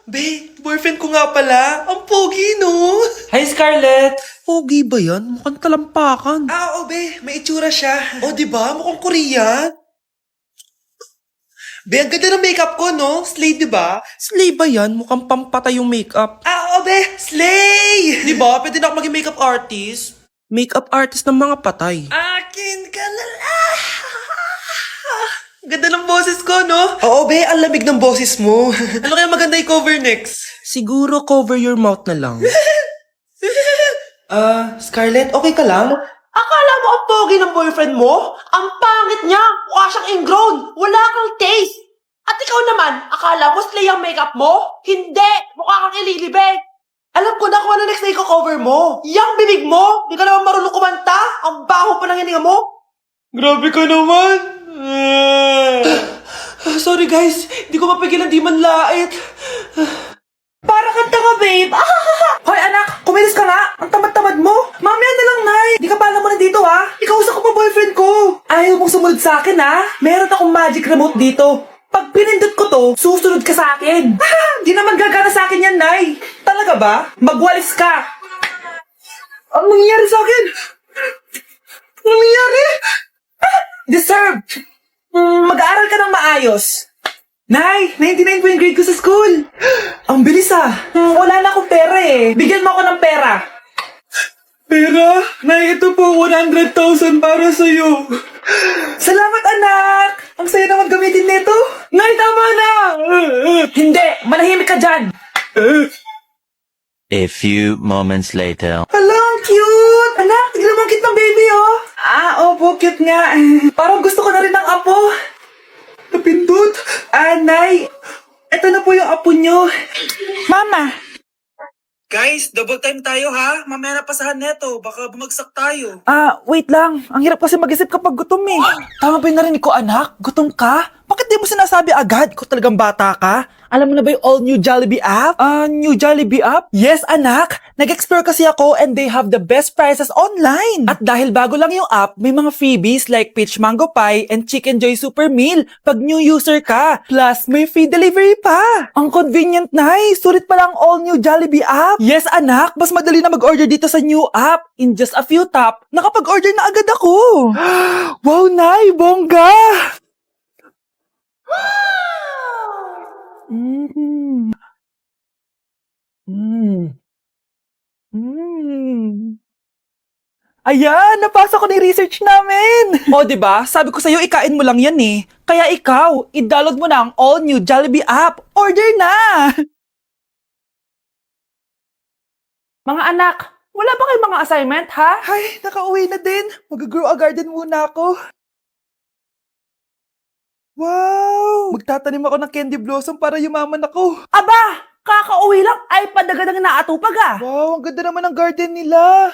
Be, boyfriend ko nga pala. Ang pogi, no? Hi, Scarlett! Pogi ba yan? Mukhang talampakan. Oo, be. May itsura siya. O, di ba? Mukhang Korean. Be, ang ganda ng makeup ko, no? Slay, di ba? Slay ba yan? Mukhang pampatay yung makeup. Oo, be. Slay! Di ba? Pwede na ako maging makeup artist. Makeup artist ng mga patay. Akin ka na lang. Ganda ng boses ko, no? Oo, be. Ang lamig ng boses mo. Ano kaya maganda i-cover next? Siguro cover your mouth na lang. Scarlett, okay ka lang? Akala mo ang pogi ng boyfriend mo? Ang pangit niya! Mukha siyang ingrown! Wala kang taste! At ikaw naman, akala mo slay ang makeup mo? Hindi! Mukha kang ililibig! Alam ko na kung ano next na i-cover mo! Yang bibig mo! Di ka naman marunong kumanta! Ang baho pa ng hininga mo! Grabe ka naman. Sorry guys, di ko mapigilan di man lait. Para kang tanga, babe! Hoy anak, kumilos ka nga! Ang tamad-tamad mo! Mamaya na lang, Nay! Di ka pala mo nandito ha! Ikausap ko pa boyfriend ko! Ayaw mong sumunod sa akin ha! Meron akong magic remote dito! Pag pinindot ko to, susunod ka sa akin! Di naman gagana sa akin yan, Nay! Talaga ba? Magwalis ka! Ang nangyayari sa akin? Ang nangyayari? Deserve! Mag-aaral ka ng maayos! Nay, 99 po yung grade ko sa school. Ang bilis ah. Wala na akong pera eh. Bigyan mo ako ng pera. Pera? Nay, ito po 100,000 para sa'yo. Salamat anak. Ang saya naman gamitin nito. Nay, tama na. Hindi, manahimik ka dyan. A few moments later. Hala, ang cute. Anak, tignan mo ang cute ng baby oh. Opo, cute nga. Parang gusto ko na rin ng apo. Napindot! Nay! Ito na po yung apo nyo. Mama! Guys, double time tayo ha. Mamaya na pasahan neto. Baka bumagsak tayo. Wait lang. Ang hirap kasi mag-isip kapag gutom eh. Tama ba yung narinig ko, anak? Gutom ka? Bakit di mo sinasabi agad? Ikaw talagang bata ka? Alam mo na ba yung all new Jollibee app? New Jollibee app? Yes, anak. Nag-explore kasi ako and they have the best prices online. At dahil bago lang yung app, may mga freebies like peach mango pie and chicken joy super meal pag new user ka. Plus, may free delivery pa. Ang convenient, nice. Sulit pala ang all new Jollibee app. Yes, anak. Mas madali na mag-order dito sa new app. In just a few tap, nakapag-order na agad ako. Wow, Nay. Bongga. Mm. Mm. Mm. Ayan, napasok ko na yung research namin. O, diba? Sabi ko sa'yo, ikain mo lang yan eh. Kaya ikaw, i-download mo na ang all-new Jollibee app. Order na! Mga anak, wala ba kayong mga assignment, ha? Ay, nakauwi na din. Mag-grow a garden muna ako. Wow! Magtatanim ako ng candy blossom para yumaman ako. Aba! Kakauwi lang ay padagadang naatupag ah! Wow, ang ganda naman ng garden nila.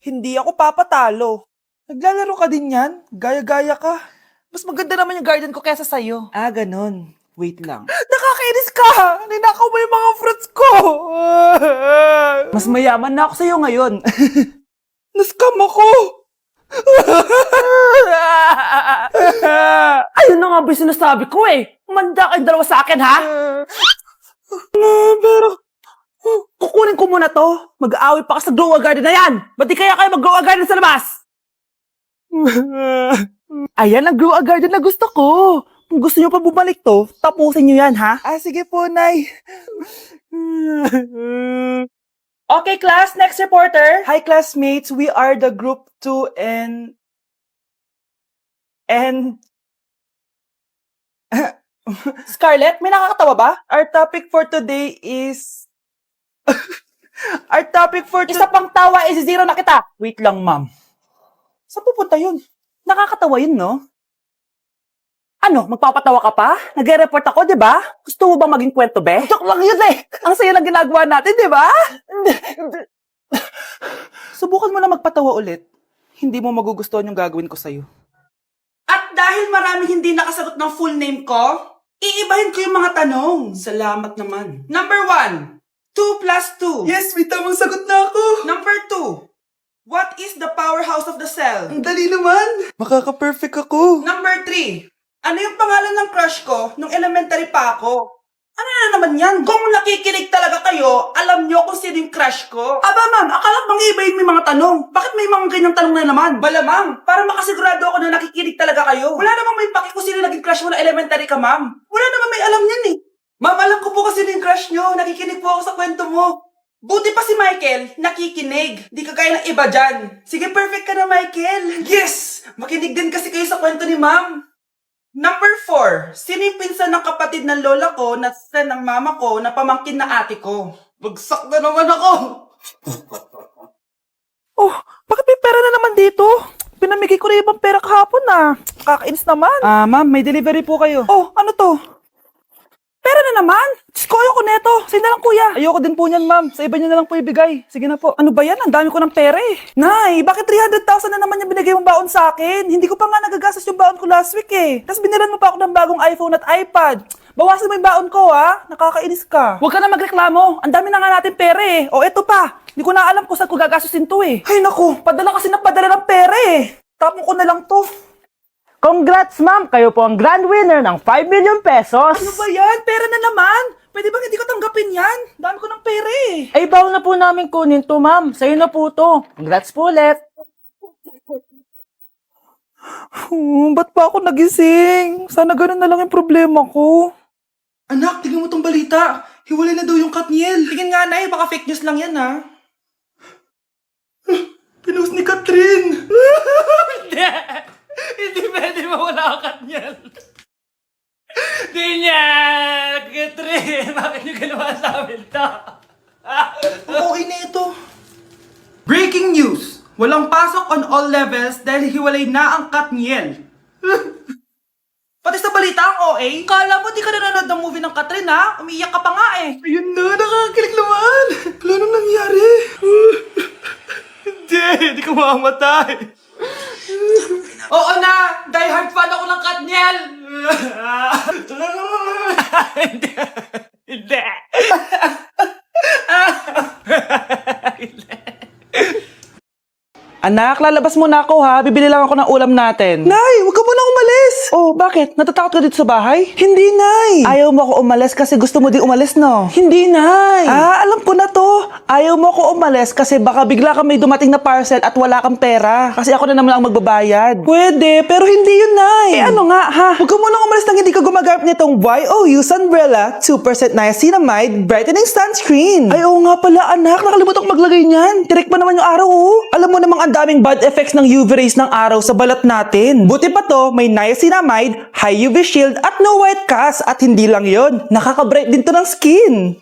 Hindi ako papatalo. Naglalaro ka din yan? Gaya-gaya ka. Mas maganda naman yung garden ko kaysa sa'yo. Ganon. Wait lang. Nakakainis ka! Ninakaw mo yung mga fruits ko! Mas mayaman na ako sa'yo ngayon. Nascam ako! Ayun na nga ba yung sinasabi ko eh! Manda kayong dalawa sa akin ha! Pero... Kukunin ko muna to! Mag-aaway pa ka sa grow a garden na yan! Ba't di kaya kayo mag-grow a garden sa labas? Ayan ang grow a garden na gusto ko. Kung gusto nyo pa bumalik to, tapusin nyo yan, ha? Sige po, Nay. Okay class, next reporter! Hi, classmates. We are the group 2 and... Scarlett, may nakakatawa ba? Our topic for today is... Our topic for Isa pang tawa is zero na kita! Wait lang, ma'am. Saan pupunta yun? Nakakatawa yun, no? Ano, magpapatawa ka pa? Nagre-report ako, di ba? Gusto mo ba maging kwento, be? Joke lang yun eh! Ang saya lang ginagawa natin, di ba? Subukan mo na magpatawa ulit. Hindi mo magugustuhan yung gagawin ko sa'yo. At dahil maraming hindi nakasagot ng full name ko, iibahin ko yung mga tanong. Salamat naman. Number 1, 2 plus 2. Yes, may tamang sagot na ako. Number 2, what is the powerhouse of the cell? Ang dali naman. Makaka-perfect ako. Number 3, ano yung pangalan ng crush ko nung elementary pa ako? Ano na naman yan? Kung nakikinig talaga kayo, alam nyo kung sino yung crush ko. Aba ma'am, akala ko mang-ibayin may mga tanong. Bakit may mga ganyang tanong na naman? Malamang, para makasigurado ako na nakikinig talaga kayo. Wala namang may paki kung sino naging crush mo na elementary ka, ma'am. Wala namang may alam yan eh. Ma'am, alam ko po kasi sino yung crush nyo. Nakikinig po ako sa kwento mo. Buti pa si Michael, nakikinig. Di kagaya ng iba dyan. Sige, perfect ka na, Michael. Yes! Makinig din kasi kayo sa kwento ni ma'am. Number 4, sino yung pinsan ng kapatid ng lola ko na sa ng mama ko na pamangkin na ate ko? Bagsak na naman ako! Oh, bakit may pera na naman dito? Pinamigay ko na ibang pera kahapon Kakainis naman. Ma'am, may delivery po kayo. Oh, ano to? Pera na naman? Diyos ko, ayoko neto. Sa'yo na lang, kuya. Ayoko din po niyan, ma'am. Sa iba niyo na lang po ibigay. Sige na po. Ano ba yan? Ang dami ko ng pera eh. Nay, bakit 300,000 na naman yung binigay mong baon sa akin? Hindi ko pa nga nagagastos yung baon ko last week eh. Tapos binilan mo pa ako ng bagong iPhone at iPad. Bawasan mo yung baon ko Nakakainis ka. Huwag ka na magreklamo. Ang dami na nga natin pera eh. O eto pa. Hindi ko na alam kung saan ko gagastusin to eh. Ay naku, padala kasi ng padala ng pera eh. Tapon ko na lang to. Congrats, ma'am! Kayo po ang grand winner ng 5 million pesos! Ano ba yan? Pera na naman! Pwede bang hindi ko tanggapin yan? Dami ko ng pera eh. Ay, bawal na po namin kunin to, ma'am. Sa'yo na po to. Congrats po ulit. Ba't pa ako nagising? Sana ganun na lang yung problema ko. Anak, tingnan mo tong balita. Hiwalay na daw yung Katniel. Tingin nga, Nay. Baka fake news lang yan, Pinost ni Catherine. Hindi pwede mawala ang Katniel. Di niya! Catherine! Bakit niyo ginawa sa amin to? Okay na ito. Breaking news! Walang pasok on all levels dahil hiwalay na ang Katniel. Pati sa balita ang OA, kala mo di ka nanonood ng movie ng Catherine Umiiyak ka pa nga eh. Ayun na, nakakakilig naman. Wala nang nangyari. Hindi ka mamamatay. Oo na, die hard fan ako ng Katniel. Hindi. Hindi. Anak, lalabas muna ako Bibili lang ako ng ulam natin. Nay, huwag ka muna umalis. Oh, bakit? Natatakot ka dito sa bahay? Hindi, Nay. Ayaw mo ako umalis kasi gusto mo di umalis, no? Hindi, Nay. Alam ko na to. Ayaw mo ako umalis kasi baka bigla ka may dumating na parcel at wala kang pera. Kasi ako na naman ang magbabayad. Pwede, pero hindi yun, Nay. Ano nga, Huwag ka muna umalis nang hindi ka gumagamit nitong YOU Sunbrella 2% Niacinamide Brightening Sunscreen. Ay, oo nga pala, anak. Nakalimutan ko maglagay niyan. Direct pa naman yung araw, Alam mo namang ang daming bad effects ng UV rays ng araw sa balat natin. Buti pa to, may niacinamide, high UV shield, at no white cast. At hindi lang yon, nakaka-bright din to ng skin.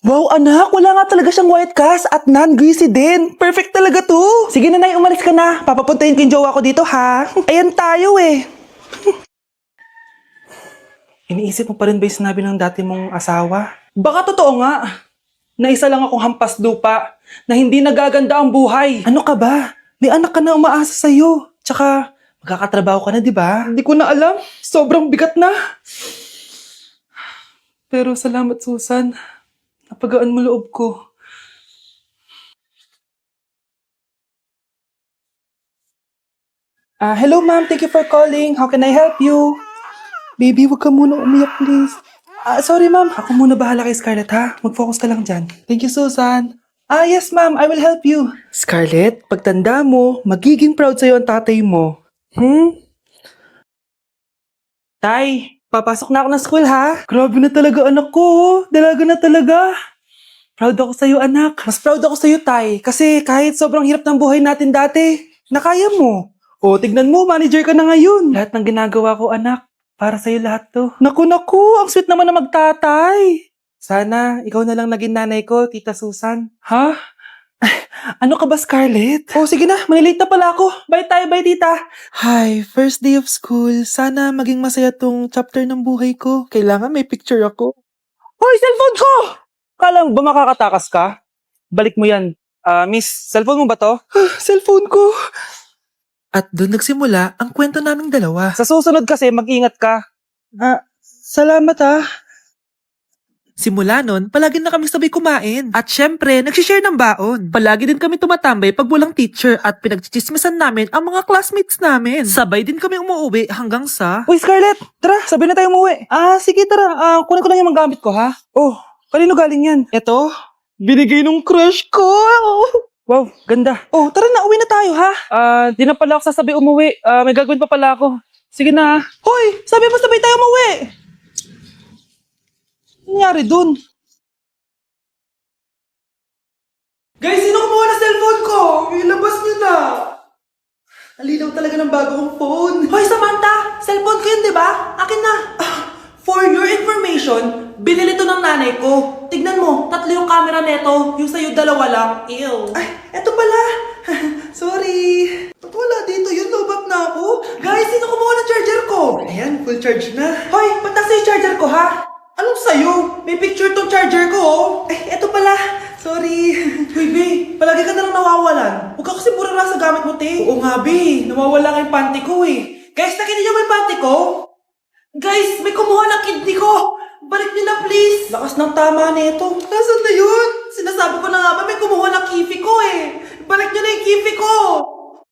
Wow, anak, wala nga talaga siyang white cast at non-greasy din. Perfect talaga to. Sige na, Nay, umalis ka na. Papapuntahin ko yung jowa ko dito, Ayan tayo eh. Iniisip mo pa rin ba yung sinabi ng dati mong asawa? Baka totoo nga. Na isa lang akong hampas lupa, na hindi nagaganda ang buhay. Ano ka ba? May anak ka na umaasa sa'yo. Tsaka, magkakatrabaho ka na, di ba? Hindi ko na alam. Sobrang bigat na. Pero salamat, Susan. Napagaan mo loob ko. Hello, ma'am. Thank you for calling. How can I help you? Baby, wag ka muna umiyak, please. Sorry, ma'am. Ako muna bahala kay Scarlett, Mag-focus ka lang dyan. Thank you, Susan. Yes, ma'am. I will help you. Scarlett, pagtanda mo, magiging proud sa'yo ang tatay mo. Tay, papasok na ako ng school, Grabe na talaga, anak ko. Dalaga na talaga. Proud ako sa'yo, anak. Mas proud ako sa'yo, Tay. Kasi kahit sobrang hirap ng buhay natin dati, nakaya mo. O, tignan mo, manager ka na ngayon. Lahat ng ginagawa ko, anak. Para sa'yo lahat to. Naku, ang sweet naman na magtatay. Sana, ikaw na lang naging nanay ko, Tita Susan. Ano ka ba, Scarlett? Oh, sige na, malilate na pala ako. Bye tayo, bye, Tita. Hi, first day of school. Sana maging masaya tong chapter ng buhay ko. Kailangan may picture ako. Hoy, cellphone ko! Kala mo ba makakatakas ka? Balik mo yan. Miss, cellphone mo ba to? Cellphone ko. At doon nagsimula ang kwento naming dalawa. Sa susunod kasi, mag-ingat ka. Salamat Simula nun, palagi na kami sabay kumain. At syempre, nagsishare ng baon. Palagi din kami tumatambay pag walang teacher at pinagchichismisan namin ang mga classmates namin. Sabay din kami umuwi hanggang sa... Uy, Scarlett! Tara, sabay na tayo umuwi. Sige, tara. Kunin ko lang yung mga gamit ko, ha? Oh, kanino galing yan? Eto, binigay nung crush ko. Wow, ganda. Oh, tara na, uwi na tayo, ha? Di na pala ako sasabi umuwi. May gagawin pa pala ako. Sige na. Hoy, sabi mo sabay tayo umuwi. Ano nangyari dun? Guys, sino kumuha na cellphone ko? Ilabas niyo na. Alinaw talaga ng bago kong phone. Hoy, Samantha! Cellphone ko yun, di ba? Akin na. For your information, binili to ng nanay ko. Tignan mo, 3 yung camera neto. Yung sa'yo 2 lang. Ew. Ay, eto pala. Sorry. Ba't wala dito yun? Lobap na ako. Guys, sino kumuha ng charger ko? Ayan, full charge na. Hoy, ba't nasa yung charger ko, ha? Anong sa'yo? May picture tong charger ko, oh. Ay, eto pala. Sorry. Hoy, B, palagi ka na lang nawawalan. Huwag ka kasi burara sa gamit mo, te. Oo nga, B. Nawawala nga yung panty ko, eh. Guys, nakita niyo ba yung panty ko? Guys, may kumuha ng kidney ko. Balik niyo na, please. Lakas ng tama nito. Nasaan na yun? Sinasabi ko na nga ba, may kumuha ng kifi ko, eh. Balik niyo na yung kifi ko.